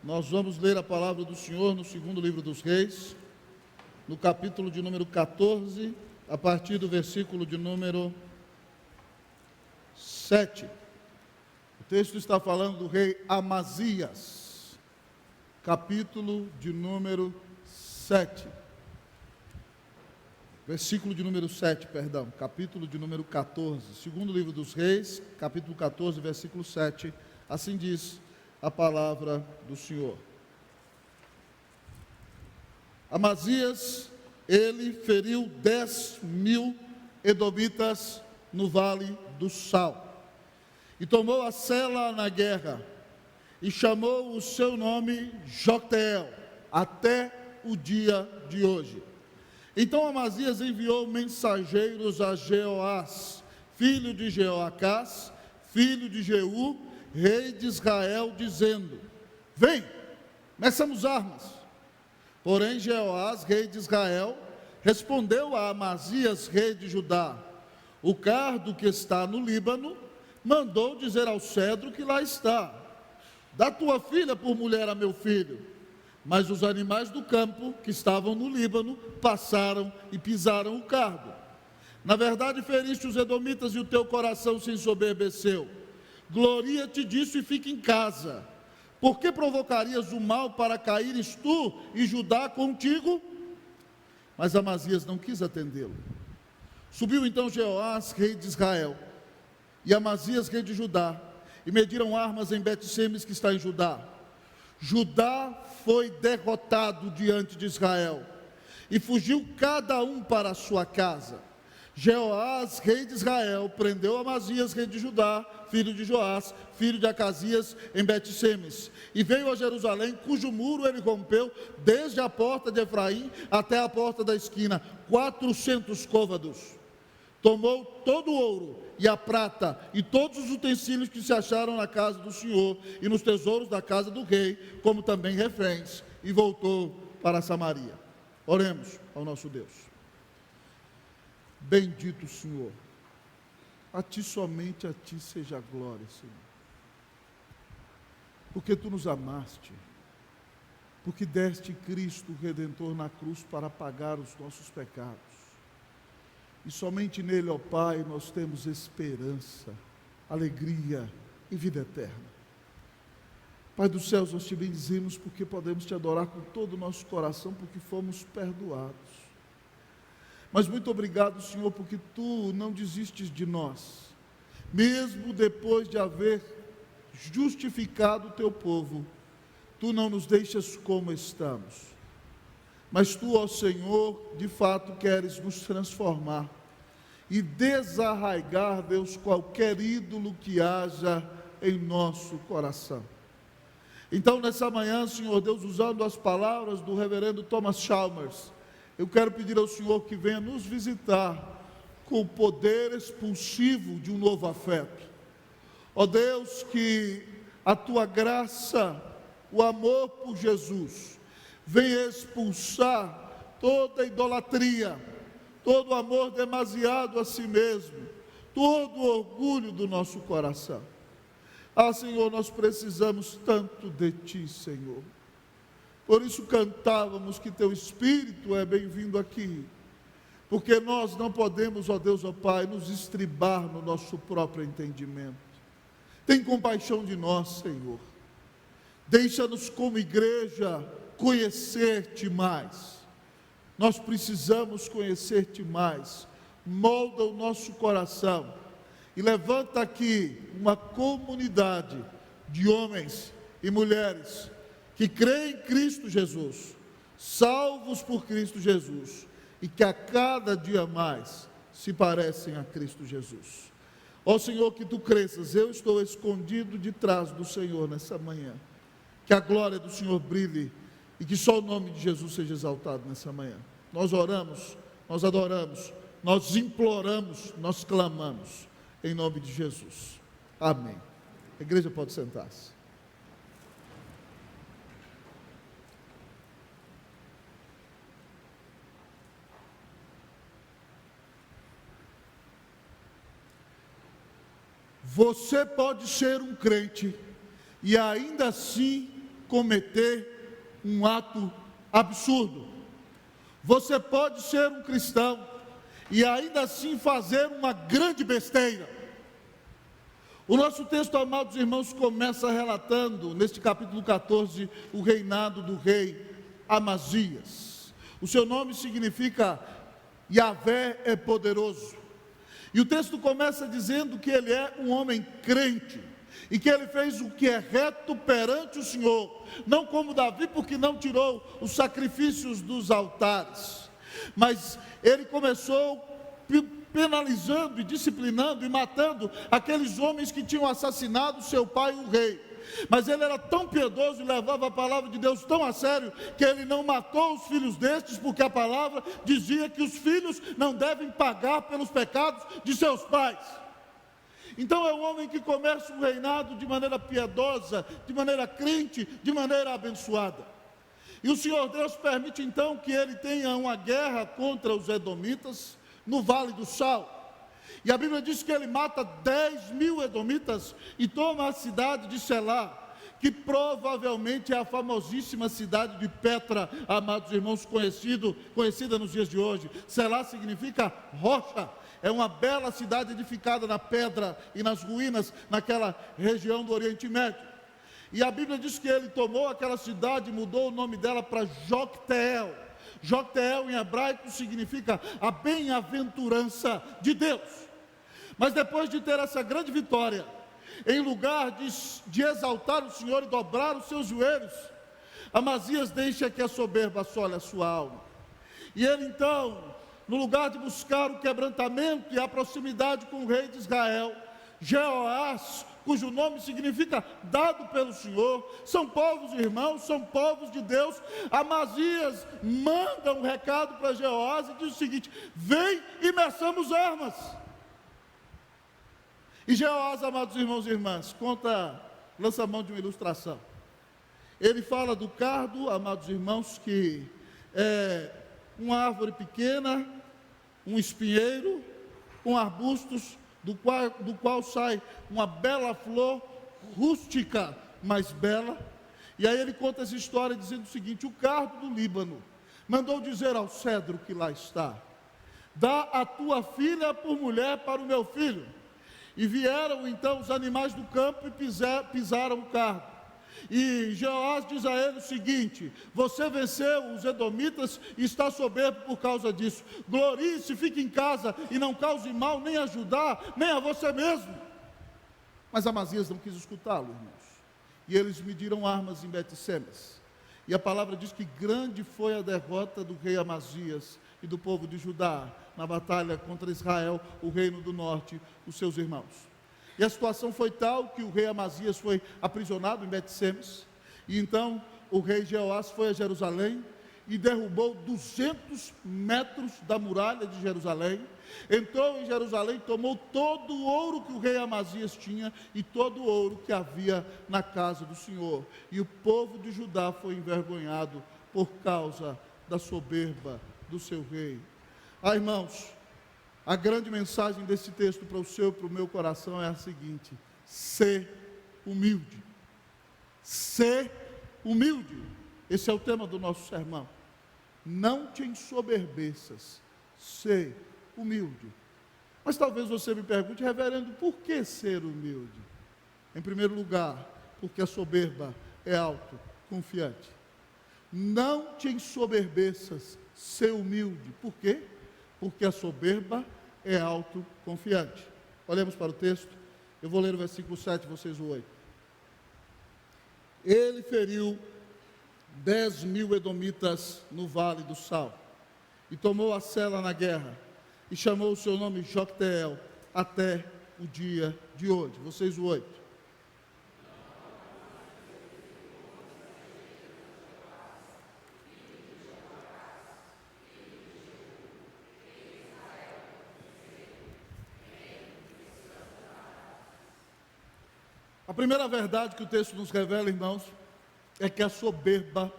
Nós vamos ler a palavra do Senhor no segundo livro dos Reis, no capítulo de número 14, a partir do versículo de número 7. O texto está falando do rei Amazias, capítulo de número 7. Versículo de número 7, perdão, capítulo de número 14. Segundo livro dos Reis, capítulo 14, versículo 7. Assim diz a palavra do Senhor. Amazias, ele feriu 10.000 edomitas no vale do Sal, e tomou a Sela na guerra, e chamou o seu nome Jocteel, até o dia de hoje. Então Amazias enviou mensageiros a Jeoás, filho de Jeoacás, filho de Jeú, rei de Israel, dizendo: vem, meçamos armas. Porém Jeoás, rei de Israel, respondeu a Amazias, rei de Judá: o cardo que está no Líbano mandou dizer ao cedro que lá está: dá tua filha por mulher a meu filho. Mas os animais do campo que estavam no Líbano passaram e pisaram o cardo. Na verdade feriste os edomitas e o teu coração se ensoberbeceu. Gloria-te disso e fica em casa. Por que provocarias o mal para caíres tu e Judá contigo? Mas Amazias não quis atendê-lo. Subiu então Jeoás, rei de Israel, e Amazias, rei de Judá, e mediram armas em Bet-Semes, que está em Judá. Judá foi derrotado diante de Israel, e fugiu cada um para a sua casa. Jeoás, rei de Israel, prendeu Amazias, rei de Judá, filho de Joás, filho de Acasias, em Bet-Semes, e veio a Jerusalém, cujo muro ele rompeu, desde a porta de Efraim até a porta da esquina, 400 côvados. Tomou todo o ouro e a prata e todos os utensílios que se acharam na casa do Senhor e nos tesouros da casa do rei, como também reféns, e voltou para Samaria. Oremos ao nosso Deus. Bendito Senhor, a Ti, somente a Ti seja a glória, Senhor, porque Tu nos amaste, porque deste Cristo Redentor na cruz para pagar os nossos pecados, e somente nele, ó Pai, nós temos esperança, alegria e vida eterna. Pai dos céus, nós Te bendizemos porque podemos Te adorar com todo o nosso coração, porque fomos perdoados. Mas muito obrigado, Senhor, porque Tu não desistes de nós, mesmo depois de haver justificado o Teu povo. Tu não nos deixas como estamos, mas Tu, ó Senhor, de fato queres nos transformar e desarraigar, Deus, qualquer ídolo que haja em nosso coração. Então, nessa manhã, Senhor Deus, usando as palavras do reverendo Thomas Chalmers, eu quero pedir ao Senhor que venha nos visitar com o poder expulsivo de um novo afeto. Ó Deus, que a Tua graça, o amor por Jesus, venha expulsar toda idolatria, todo amor demasiado a si mesmo, todo o orgulho do nosso coração. Ah, Senhor, nós precisamos tanto de Ti, Senhor. Por isso cantávamos que Teu Espírito é bem-vindo aqui, porque nós não podemos, ó Deus, ó Pai, nos estribar no nosso próprio entendimento. Tem compaixão de nós, Senhor. Deixa-nos como igreja conhecer-Te mais. Nós precisamos conhecer-Te mais. Molda o nosso coração e levanta aqui uma comunidade de homens e mulheres que creem em Cristo Jesus, salvos por Cristo Jesus, e que a cada dia mais se parecem a Cristo Jesus. Ó Senhor, que Tu cresças. Eu estou escondido de trás do Senhor nessa manhã. Que a glória do Senhor brilhe e que só o nome de Jesus seja exaltado nessa manhã. Nós oramos, nós adoramos, nós imploramos, nós clamamos, em nome de Jesus. Amém. A igreja pode sentar-se. Você pode ser um crente e ainda assim cometer um ato absurdo. Você pode ser um cristão e ainda assim fazer uma grande besteira. O nosso texto, amados irmãos, começa relatando, neste capítulo 14, o reinado do rei Amazias. O seu nome significa Yahvé é poderoso. E o texto começa dizendo que ele é um homem crente, e que ele fez o que é reto perante o Senhor, não como Davi, porque não tirou os sacrifícios dos altares, mas ele começou penalizando e disciplinando e matando aqueles homens que tinham assassinado seu pai, o rei. Mas ele era tão piedoso e levava a palavra de Deus tão a sério, que ele não matou os filhos destes, porque a palavra dizia que os filhos não devem pagar pelos pecados de seus pais. Então é um homem que começa um reinado de maneira piedosa, de maneira crente, de maneira abençoada. E o Senhor Deus permite então que ele tenha uma guerra contra os edomitas no Vale do Sal. E a Bíblia diz que ele mata 10.000 edomitas e toma a cidade de Selá, que provavelmente é a famosíssima cidade de Petra, amados irmãos, conhecida nos dias de hoje. Selá significa rocha. É uma bela cidade edificada na pedra e nas ruínas, naquela região do Oriente Médio. E a Bíblia diz que ele tomou aquela cidade e mudou o nome dela para Jocteel. Jocteel em hebraico significa a bem-aventurança de Deus. Mas depois de ter essa grande vitória, em lugar de exaltar o Senhor e dobrar os seus joelhos, Amazias deixa que a soberba assole a sua alma. E ele então, no lugar de buscar o quebrantamento e a proximidade com o rei de Israel, Jeoás, cujo nome significa dado pelo Senhor, são povos irmãos, são povos de Deus. Amazias manda um recado para Jeoás e diz o seguinte: vem e meçamos armas. E Jeoás, amados irmãos e irmãs, lança a mão de uma ilustração. Ele fala do cardo, amados irmãos, que é uma árvore pequena, um espinheiro, com arbustos, do qual sai uma bela flor, rústica, mas bela. E aí ele conta essa história dizendo o seguinte: o cardo do Líbano mandou dizer ao cedro que lá está: dá a tua filha por mulher para o meu filho. E vieram então os animais do campo e pisaram o cardo. E Jeoás diz a ele o seguinte: você venceu os edomitas e está soberbo por causa disso. Glorie-se, fique em casa e não cause mal nem a Judá, nem a você mesmo. Mas Amazias não quis escutá-lo, irmãos. E eles mediram armas em Bet-Semes. E a palavra diz que grande foi a derrota do rei Amazias e do povo de Judá na batalha contra Israel, o reino do norte, os seus irmãos. E a situação foi tal que o rei Amazias foi aprisionado em Bet-Semes. E então o rei Jeoás foi a Jerusalém e derrubou 200 metros da muralha de Jerusalém. Entrou em Jerusalém, tomou todo o ouro que o rei Amazias tinha e todo o ouro que havia na casa do Senhor. E o povo de Judá foi envergonhado por causa da soberba do seu rei. Irmãos, a grande mensagem desse texto para o seu e para o meu coração é a seguinte: ser humilde. Ser humilde. Esse é o tema do nosso sermão. Não te ensoberbeças, ser humilde. Mas talvez você me pergunte: reverendo, por que ser humilde? Em primeiro lugar, porque a soberba é autoconfiante. Não te ensoberbeças, ser humilde. Por quê? Porque a soberba é autoconfiante. Olhemos para o texto. Eu vou ler o versículo 7, vocês o 8. Ele feriu 10.000 edomitas no Vale do Sal, e tomou a Sela na guerra, e chamou o seu nome Jocteel, até o dia de hoje. Vocês o 8. A primeira verdade que o texto nos revela, irmãos, é que a soberba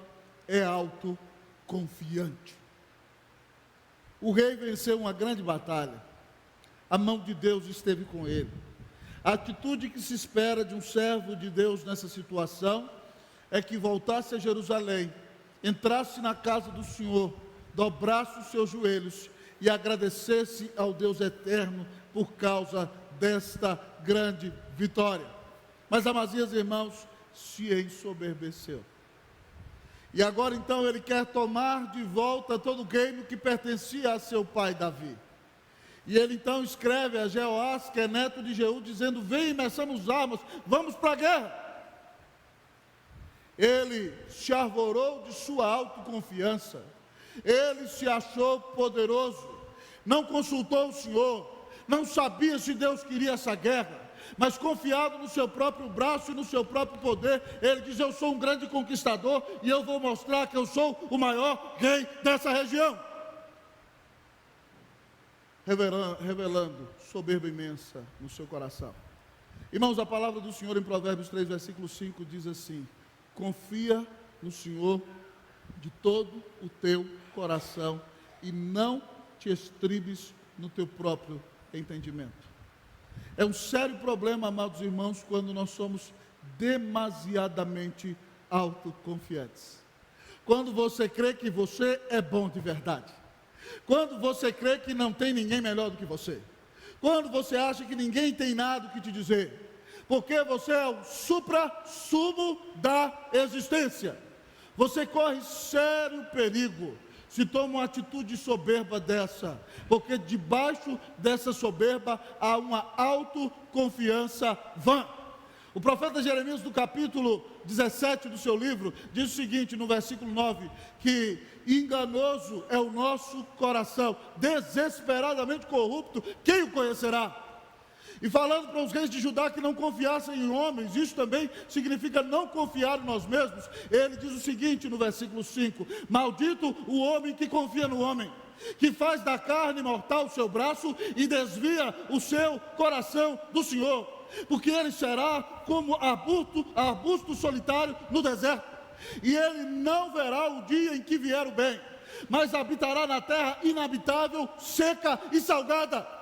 é autoconfiante. O rei venceu uma grande batalha. A mão de Deus esteve com ele. A atitude que se espera de um servo de Deus nessa situação é que voltasse a Jerusalém, entrasse na casa do Senhor, dobrasse os seus joelhos e agradecesse ao Deus eterno por causa desta grande vitória. Mas Amazias, irmãos, se ensoberbeceu. E agora então ele quer tomar de volta todo o reino que pertencia a seu pai Davi. E ele então escreve a Jeoás, que é neto de Jeú, dizendo: vem, meçamos armas, vamos para a guerra. Ele se arvorou de sua autoconfiança, ele se achou poderoso, não consultou o Senhor, não sabia se Deus queria essa guerra, mas confiado no seu próprio braço e no seu próprio poder, ele diz: eu sou um grande conquistador e eu vou mostrar que eu sou o maior rei dessa região. Revelando soberba imensa no seu coração. Irmãos, a palavra do Senhor em Provérbios 3, versículo 5 diz assim: confia no Senhor de todo o teu coração e não te estribes no teu próprio entendimento. É um sério problema, amados irmãos, quando nós somos demasiadamente autoconfiantes. Quando você crê que você é bom de verdade. Quando você crê que não tem ninguém melhor do que você. Quando você acha que ninguém tem nada o que te dizer. Porque você é o supra-sumo da existência. Você corre sério perigo se toma uma atitude soberba dessa, porque debaixo dessa soberba há uma autoconfiança vã. O profeta Jeremias, no capítulo 17 do seu livro, diz o seguinte, no versículo 9, que enganoso é o nosso coração, desesperadamente corrupto, quem o conhecerá? E falando para os reis de Judá que não confiassem em homens, isso também significa não confiar em nós mesmos. Ele diz o seguinte no versículo 5: maldito o homem que confia no homem, que faz da carne mortal o seu braço e desvia o seu coração do Senhor, porque ele será como arbusto solitário no deserto, e ele não verá o dia em que vier o bem, mas habitará na terra inabitável, seca e salgada.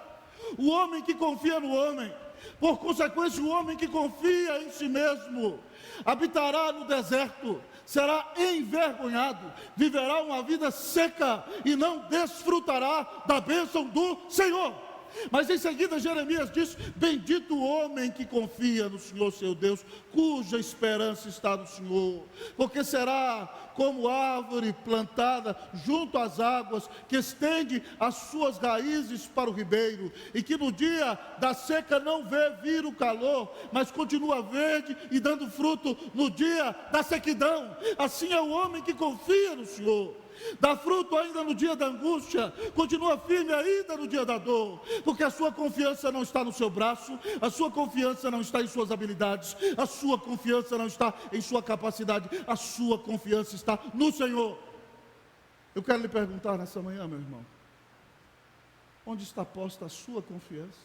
O homem que confia no homem, por consequência o homem que confia em si mesmo, habitará no deserto, será envergonhado, viverá uma vida seca e não desfrutará da bênção do Senhor. Mas em seguida Jeremias diz: bendito o homem que confia no Senhor seu Deus, cuja esperança está no Senhor, porque será como árvore plantada junto às águas, que estende as suas raízes para o ribeiro, e que no dia da seca não vê vir o calor, mas continua verde e dando fruto no dia da sequidão. Assim é o homem que confia no Senhor. Dá fruto ainda no dia da angústia, continua firme ainda no dia da dor, porque a sua confiança não está no seu braço, a sua confiança não está em suas habilidades, a sua confiança não está em sua capacidade, a sua confiança está no Senhor. Eu quero lhe perguntar nessa manhã, meu irmão, onde está posta a sua confiança?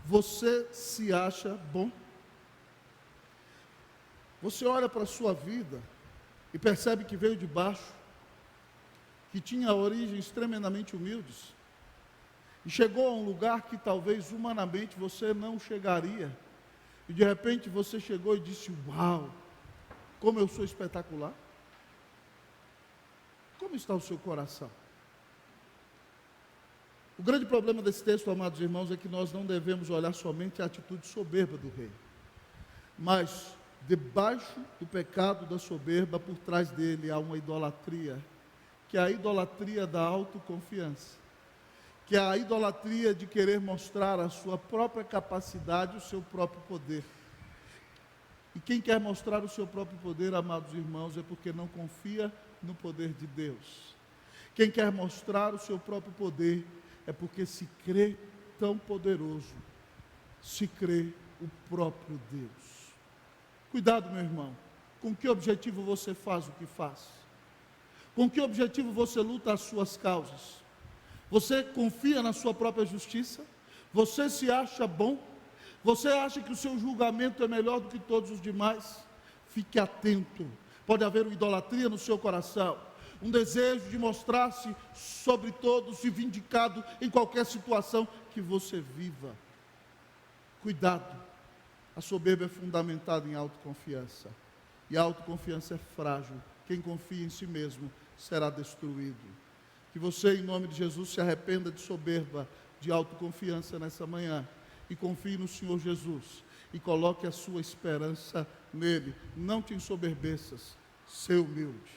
Você se acha bom? Você olha para a sua vida e percebe que veio de baixo, que tinha origens tremendamente humildes, e chegou a um lugar que talvez humanamente você não chegaria, e de repente você chegou e disse: uau, como eu sou espetacular. Como está o seu coração? O grande problema desse texto, amados irmãos, é que nós não devemos olhar somente a atitude soberba do rei, mas debaixo do pecado da soberba, por trás dele há uma idolatria, que é a idolatria da autoconfiança, que é a idolatria de querer mostrar a sua própria capacidade, o seu próprio poder. E quem quer mostrar o seu próprio poder, amados irmãos, é porque não confia no poder de Deus. Quem quer mostrar o seu próprio poder é porque se crê tão poderoso, se crê o próprio Deus. Cuidado, meu irmão, com que objetivo você faz o que faz? Com que objetivo você luta as suas causas? Você confia na sua própria justiça? Você se acha bom? Você acha que o seu julgamento é melhor do que todos os demais? Fique atento, pode haver uma idolatria no seu coração, um desejo de mostrar-se sobre todos e vindicado em qualquer situação que você viva. Cuidado. A soberba é fundamentada em autoconfiança. E a autoconfiança é frágil. Quem confia em si mesmo será destruído. Que você, em nome de Jesus, se arrependa de soberba, de autoconfiança nessa manhã. E confie no Senhor Jesus. E coloque a sua esperança nele. Não te ensoberbeças. Ser humilde.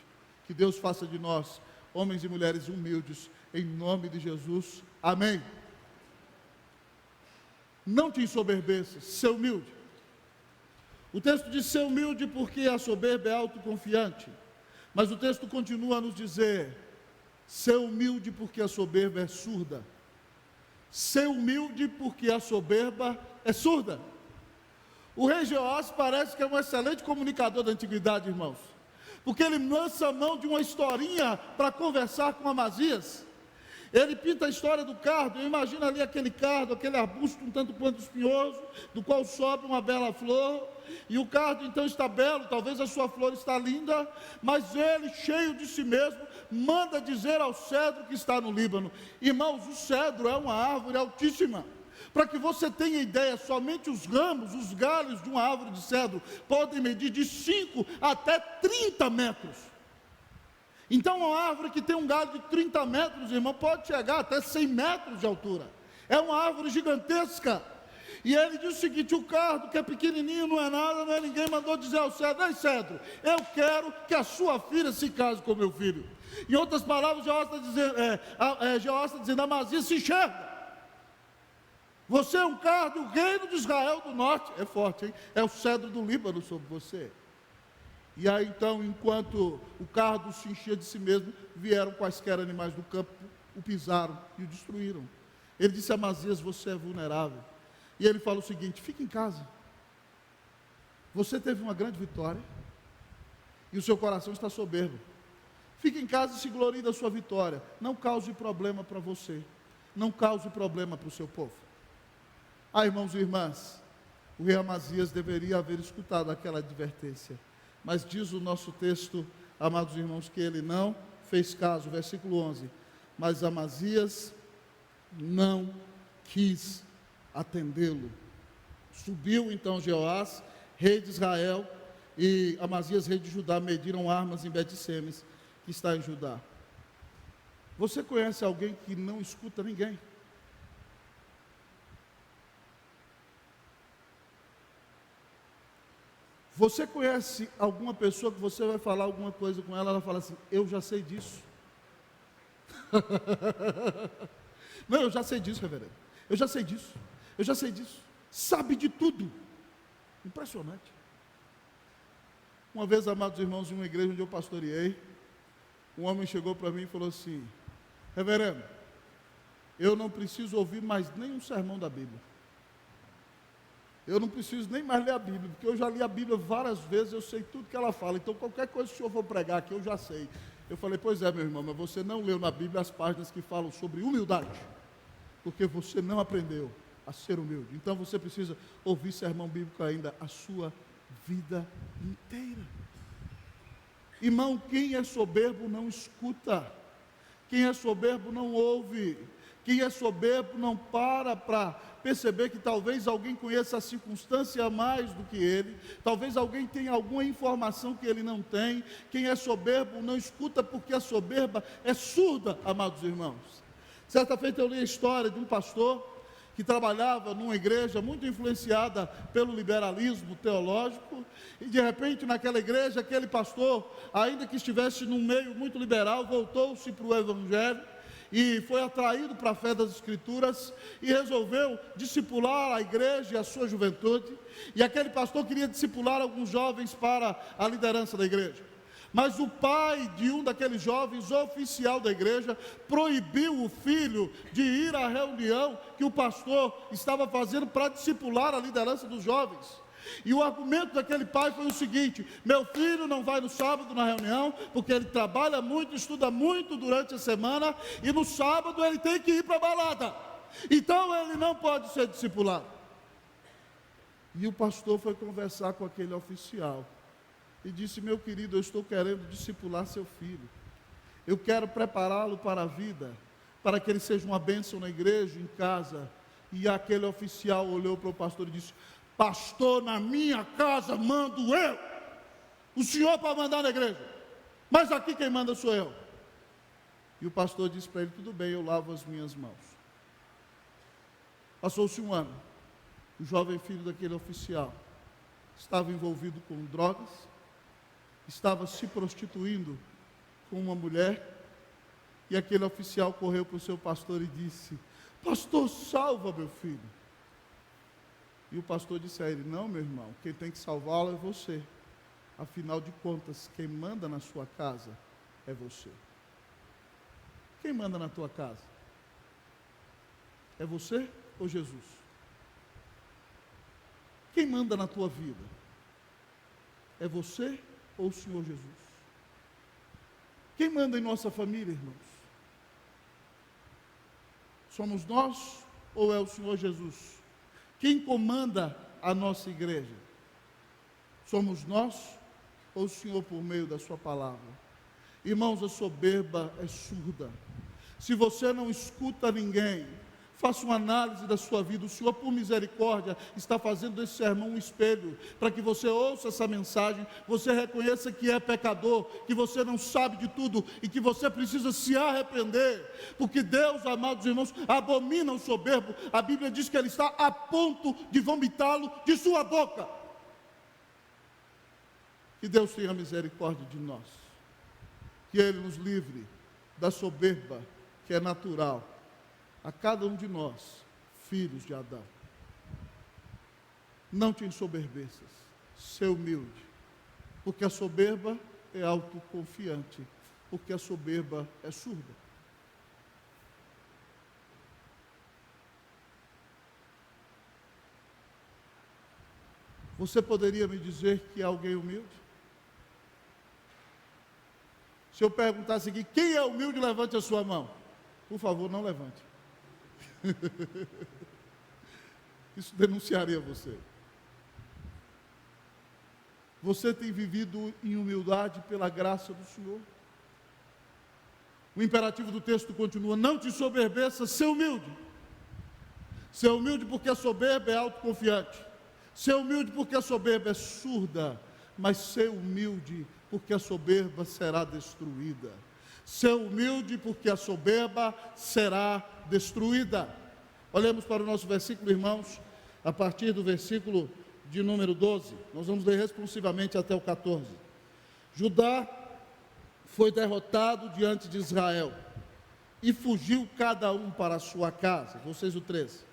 Que Deus faça de nós homens e mulheres humildes, em nome de Jesus. Amém. Não te ensoberbeças. Ser humilde. O texto diz ser humilde porque a soberba é autoconfiante. Mas o texto continua a nos dizer: ser humilde porque a soberba é surda. Ser humilde porque a soberba é surda. O rei Jeoás parece que é um excelente comunicador da antiguidade, irmãos, porque ele lança a mão de uma historinha para conversar com Amazias. Ele pinta a história do cardo. Eu imagino ali aquele cardo, aquele arbusto um tanto quanto espinhoso, do qual sobe uma bela flor, e o cardo então está belo, talvez a sua flor está linda, mas ele, cheio de si mesmo, manda dizer ao cedro que está no Líbano: irmãos, o cedro é uma árvore altíssima. Para que você tenha ideia, somente os ramos, os galhos de uma árvore de cedro podem medir de 5 até 30 metros. Então uma árvore que tem um galho de 30 metros, irmão, pode chegar até 100 metros de altura. É uma árvore gigantesca. E ele diz o seguinte: o cardo, que é pequenininho, não é nada, não é ninguém, mandou dizer ao cedro: ei cedro, eu quero que a sua filha se case com meu filho. Em outras palavras, Jeoás está dizendo: Amazias, se enxerga. Você é um cardo, o reino de Israel do norte. É forte, hein? É o cedro do Líbano sobre você. E aí então, enquanto o cardo se enchia de si mesmo, vieram quaisquer animais do campo, o pisaram e o destruíram. Ele disse a Amazias: você é vulnerável. E ele fala o seguinte: fique em casa. Você teve uma grande vitória e o seu coração está soberbo. Fique em casa e se glorie da sua vitória. Não cause problema para você. Não cause problema para o seu povo. Ah, irmãos e irmãs, o rei Amazias deveria haver escutado aquela advertência. Mas diz o nosso texto, amados irmãos, que ele não fez caso. Versículo 11. Mas Amazias não quis atendê-lo. Subiu então Jeoás, rei de Israel, e Amazias, rei de Judá, mediram armas em Bet-Semes, que está em Judá. Você conhece alguém que não escuta ninguém? Você conhece alguma pessoa que você vai falar alguma coisa com ela, ela fala assim: eu já sei disso. Não, eu já sei disso, reverendo. Eu já sei disso. Eu já sei disso. Sabe de tudo. Impressionante. Uma vez, amados irmãos, em uma igreja onde eu pastoreei, um homem chegou para mim e falou assim: reverendo, eu não preciso ouvir mais nenhum sermão da Bíblia. Eu não preciso nem mais ler a Bíblia, porque eu já li a Bíblia várias vezes, eu sei tudo que ela fala. Então qualquer coisa que o senhor for pregar aqui, eu já sei. Eu falei: pois é, meu irmão, mas você não leu na Bíblia as páginas que falam sobre humildade, porque você não aprendeu a ser humilde. Então você precisa ouvir sermão bíblico ainda a sua vida inteira. Irmão, quem é soberbo não escuta. Quem é soberbo não ouve. Quem é soberbo não para perceber que talvez alguém conheça a circunstância mais do que ele, talvez alguém tenha alguma informação que ele não tem. Quem é soberbo não escuta, porque a soberba é surda, amados irmãos. Certa feita eu li a história de um pastor que trabalhava numa igreja muito influenciada pelo liberalismo teológico, e de repente naquela igreja, aquele pastor, ainda que estivesse num meio muito liberal, voltou-se para o evangelho, e foi atraído para a fé das Escrituras, e resolveu discipular a igreja e a sua juventude. E aquele pastor queria discipular alguns jovens para a liderança da igreja. Mas o pai de um daqueles jovens, oficial da igreja, proibiu o filho de ir à reunião que o pastor estava fazendo para discipular a liderança dos jovens. E o argumento daquele pai foi o seguinte: meu filho não vai no sábado na reunião, porque ele trabalha muito, estuda muito durante a semana, e no sábado ele tem que ir para a balada, então ele não pode ser discipulado. E o pastor foi conversar com aquele oficial e disse: meu querido, eu estou querendo discipular seu filho, eu quero prepará-lo para a vida, para que ele seja uma bênção na igreja, em casa. E aquele oficial olhou para o pastor e disse: pastor, na minha casa mando eu. O senhor pode mandar na igreja, mas aqui quem manda sou eu. E o pastor disse para ele: tudo bem, eu lavo as minhas mãos. Passou-se um ano. O jovem filho daquele oficial estava envolvido com drogas, estava se prostituindo com uma mulher, e aquele oficial correu para o seu pastor e disse: pastor, salva meu filho. E o pastor disse a ele: não, meu irmão, quem tem que salvá-lo é você. Afinal de contas, quem manda na sua casa é você. Quem manda na tua casa? É você ou Jesus? Quem manda na tua vida? É você ou o Senhor Jesus? Quem manda em nossa família, irmãos? Somos nós ou é o Senhor Jesus? Quem comanda a nossa igreja? Somos nós ou o Senhor por meio da sua palavra? Irmãos, a soberba é surda. Se você não escuta ninguém, faça uma análise da sua vida. O Senhor, por misericórdia, está fazendo desse sermão um espelho, para que você ouça essa mensagem, você reconheça que é pecador, que você não sabe de tudo, e que você precisa se arrepender, porque Deus, amados irmãos, abomina o soberbo. A Bíblia diz que Ele está a ponto de vomitá-lo de sua boca. Que Deus tenha misericórdia de nós, que Ele nos livre da soberba que é natural a cada um de nós, filhos de Adão. Não te ensoberbeças, ser humilde, porque a soberba é autoconfiante, porque a soberba é surda. Você poderia me dizer que é alguém humilde? Se eu perguntasse aqui, quem é humilde, levante a sua mão. Por favor, não levante. Isso denunciaria você. Você tem vivido em humildade pela graça do Senhor? O imperativo do texto continua: não te soberbeça, ser humilde. Ser humilde porque a soberba é autoconfiante. Ser humilde porque a soberba é surda. Mas ser humilde porque a soberba será destruída. Ser humilde porque a soberba será destruída. Olhemos para o nosso versículo, irmãos, a partir do versículo de número 12. Nós vamos ler responsivamente até o 14. Judá foi derrotado diante de Israel, e fugiu cada um para a sua casa. Vocês o 13.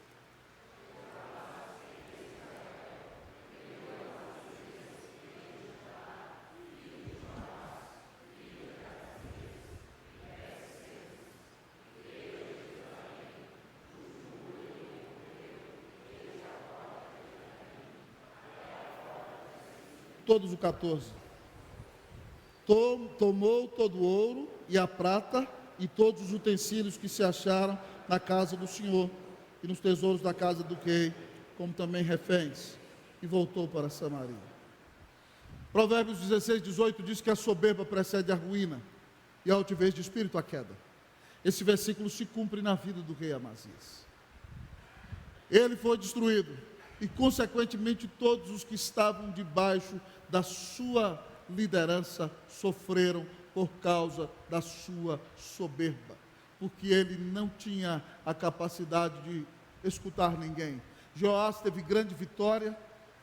Todos o 14. Tomou todo o ouro e a prata e todos os utensílios que se acharam na casa do Senhor e nos tesouros da casa do rei, como também reféns, e voltou para Samaria. Provérbios 16, 18 diz que a soberba precede a ruína e a altivez de espírito a queda. Esse versículo se cumpre na vida do rei Amazias. Ele foi destruído e, consequentemente, todos os que estavam debaixo da sua liderança sofreram por causa da sua soberba, porque ele não tinha a capacidade de escutar ninguém. Joás teve grande vitória,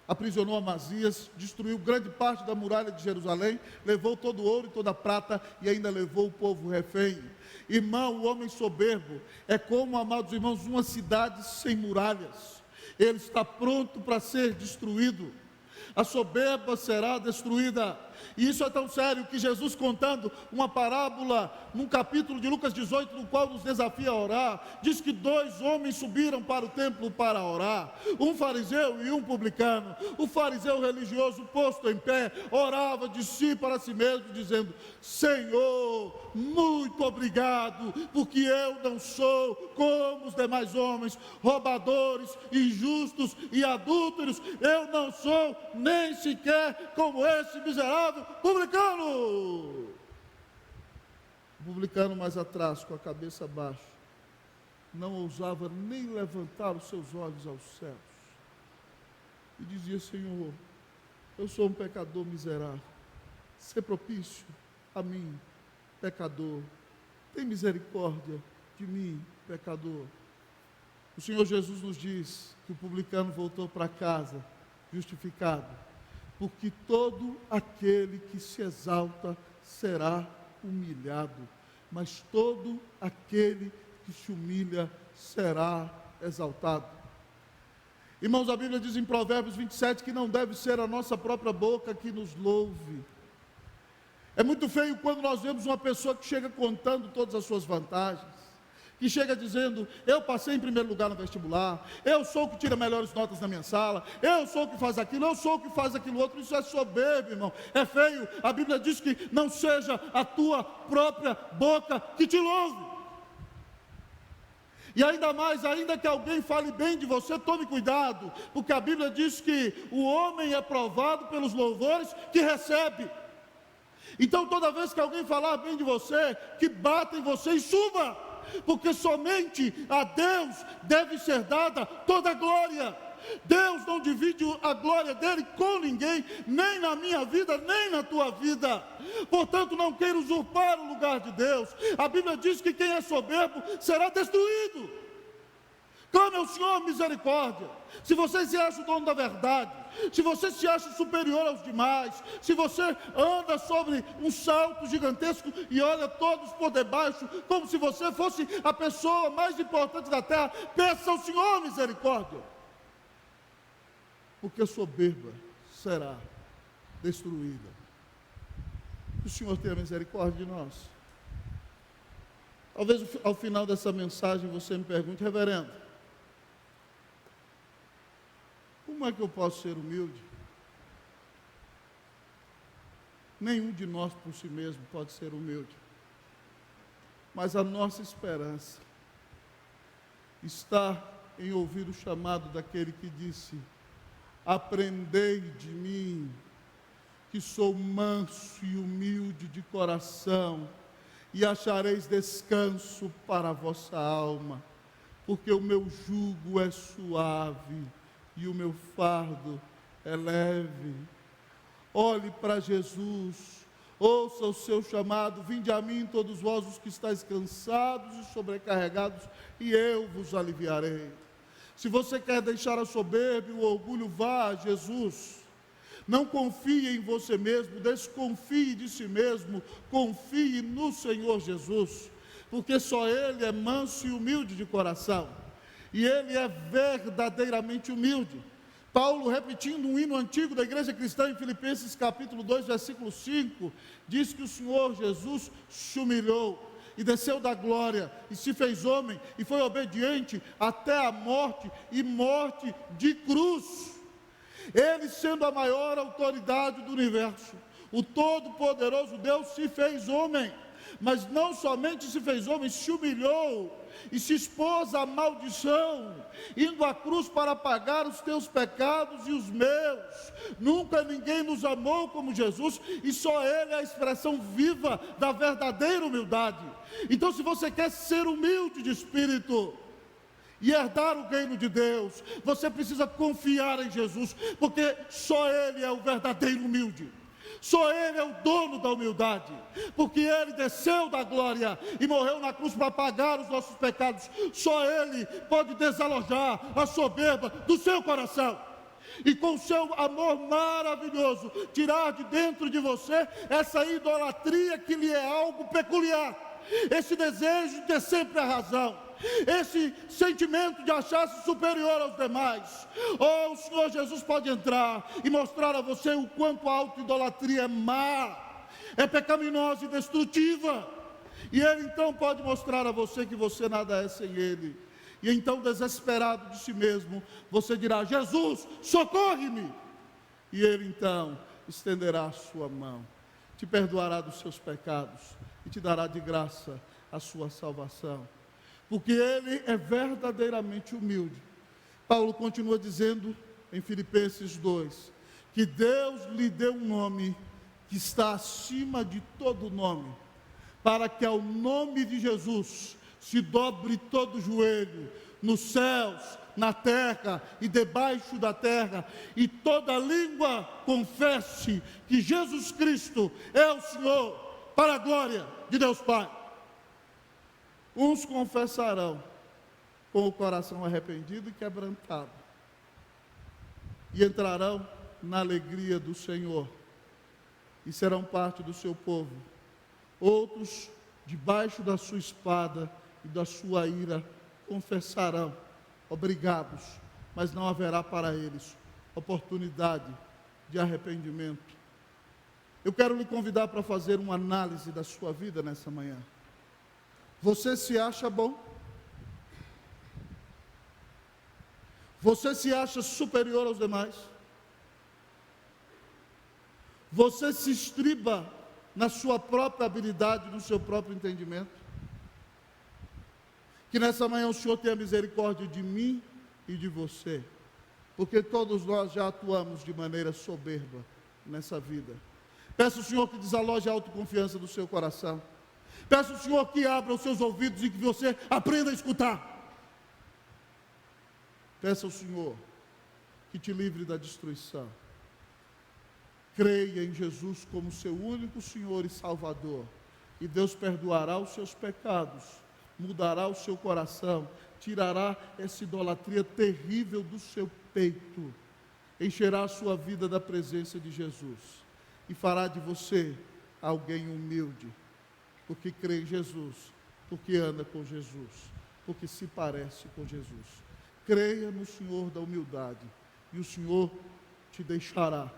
aprisionou Amazias, destruiu grande parte da muralha de Jerusalém, levou todo o ouro e toda a prata e ainda levou o povo refém. Irmão, o homem soberbo é como, amados irmãos, uma cidade sem muralhas. Ele está pronto para ser destruído. A soberba será destruída. E isso é tão sério que Jesus, contando uma parábola num capítulo de Lucas 18, no qual nos desafia a orar, diz que 2 homens subiram para o templo para orar, um fariseu e um publicano. O fariseu religioso, posto em pé, orava de si para si mesmo, dizendo: Senhor, muito obrigado, porque eu não sou como os demais homens, roubadores, injustos e adúlteros. Eu não sou nem sequer como esse miserável publicano. O publicano mais atrás, com a cabeça baixa, não ousava nem levantar os seus olhos aos céus, e dizia: Senhor, eu sou um pecador miserável, sê propício a mim, pecador. Tem misericórdia de mim, pecador. O Senhor Jesus nos diz que o publicano voltou para casa justificado, porque todo aquele que se exalta será humilhado, mas todo aquele que se humilha será exaltado. Irmãos, a Bíblia diz em Provérbios 27 que não deve ser a nossa própria boca que nos louve. É muito feio quando nós vemos uma pessoa que chega contando todas as suas vantagens, que chega dizendo: eu passei em primeiro lugar no vestibular, eu sou o que tira melhores notas na minha sala, eu sou o que faz aquilo, eu sou o que faz aquilo outro. Isso é soberbo, irmão, é feio. A Bíblia diz que não seja a tua própria boca que te louve. E ainda mais, ainda que alguém fale bem de você, tome cuidado, porque a Bíblia diz que o homem é provado pelos louvores que recebe. Então toda vez que alguém falar bem de você, que bata em você e suba, porque somente a Deus deve ser dada toda a glória. Deus não divide a glória dele com ninguém, nem na minha vida, nem na tua vida. Portanto, não queira usurpar o lugar de Deus. A Bíblia diz que quem é soberbo será destruído. Clame ao Senhor misericórdia. Se você se acha o dono da verdade, se você se acha superior aos demais, se você anda sobre um salto gigantesco e olha todos por debaixo, como se você fosse a pessoa mais importante da terra, peça ao Senhor misericórdia, porque a soberba será destruída. Que o Senhor tenha misericórdia de nós. Talvez ao final dessa mensagem você me pergunte: reverendo, como é que eu posso ser humilde? Nenhum de nós por si mesmo pode ser humilde, mas a nossa esperança está em ouvir o chamado daquele que disse: aprendei de mim, que sou manso e humilde de coração, e achareis descanso para a vossa alma, porque o meu jugo é suave e o meu fardo é leve. Olhe para Jesus, ouça o seu chamado: vinde a mim todos vós os que estáis cansados e sobrecarregados, e eu vos aliviarei. Se você quer deixar a soberba e o orgulho, vá a Jesus. Não confie em você mesmo, desconfie de si mesmo, confie no Senhor Jesus, porque só Ele é manso e humilde de coração, e Ele é verdadeiramente humilde. Paulo, repetindo um hino antigo da igreja cristã em Filipenses capítulo 2, versículo 5, diz que o Senhor Jesus se humilhou e desceu da glória, e se fez homem, e foi obediente até a morte, e morte de cruz. Ele, sendo a maior autoridade do universo, o todo-poderoso Deus, se fez homem, mas não somente se fez homem, se humilhou e se expôs à maldição, indo à cruz para pagar os teus pecados e os meus. Nunca ninguém nos amou como Jesus, e só Ele é a expressão viva da verdadeira humildade. Então, se você quer ser humilde de espírito e herdar o reino de Deus, você precisa confiar em Jesus, porque só Ele é o verdadeiro humilde. Só Ele é o dono da humildade, porque Ele desceu da glória e morreu na cruz para pagar os nossos pecados. Só Ele pode desalojar a soberba do seu coração, e com seu amor maravilhoso, tirar de dentro de você essa idolatria que lhe é algo peculiar, esse desejo de ter sempre a razão, esse sentimento de achar-se superior aos demais. Oh, o Senhor Jesus pode entrar e mostrar a você o quanto a auto-idolatria é má, é pecaminosa e destrutiva, e Ele então pode mostrar a você que você nada é sem Ele. E então, desesperado de si mesmo, você dirá: Jesus, socorre-me! E Ele então estenderá a sua mão, te perdoará dos seus pecados e te dará de graça a sua salvação, porque Ele é verdadeiramente humilde. Paulo continua dizendo em Filipenses 2, que Deus lhe deu um nome que está acima de todo nome, para que ao nome de Jesus se dobre todo o joelho, nos céus, na terra e debaixo da terra, e toda língua confesse que Jesus Cristo é o Senhor, para a glória de Deus Pai. Uns confessarão com o coração arrependido e quebrantado, e entrarão na alegria do Senhor, e serão parte do seu povo. Outros, debaixo da sua espada e da sua ira, confessarão, obrigados, mas não haverá para eles oportunidade de arrependimento. Eu quero lhe convidar para fazer uma análise da sua vida nessa manhã. Você se acha bom? Você se acha superior aos demais? Você se estriba na sua própria habilidade, no seu próprio entendimento? Que nessa manhã o Senhor tenha misericórdia de mim e de você, porque todos nós já atuamos de maneira soberba nessa vida. Peço ao Senhor que desaloje a autoconfiança do seu coração. Peço ao Senhor que abra os seus ouvidos e que você aprenda a escutar. Peço ao Senhor que te livre da destruição. Creia em Jesus como seu único Senhor e Salvador, e Deus perdoará os seus pecados, mudará o seu coração, tirará essa idolatria terrível do seu peito, encherá a sua vida da presença de Jesus e fará de você alguém humilde, porque crê em Jesus, porque anda com Jesus, porque se parece com Jesus. Creia no Senhor da humildade e o Senhor te deixará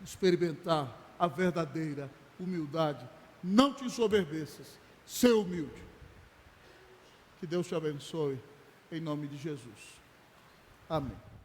experimentar a verdadeira humildade. Não te ensoberbeças, ser humilde. Que Deus te abençoe, em nome de Jesus. Amém.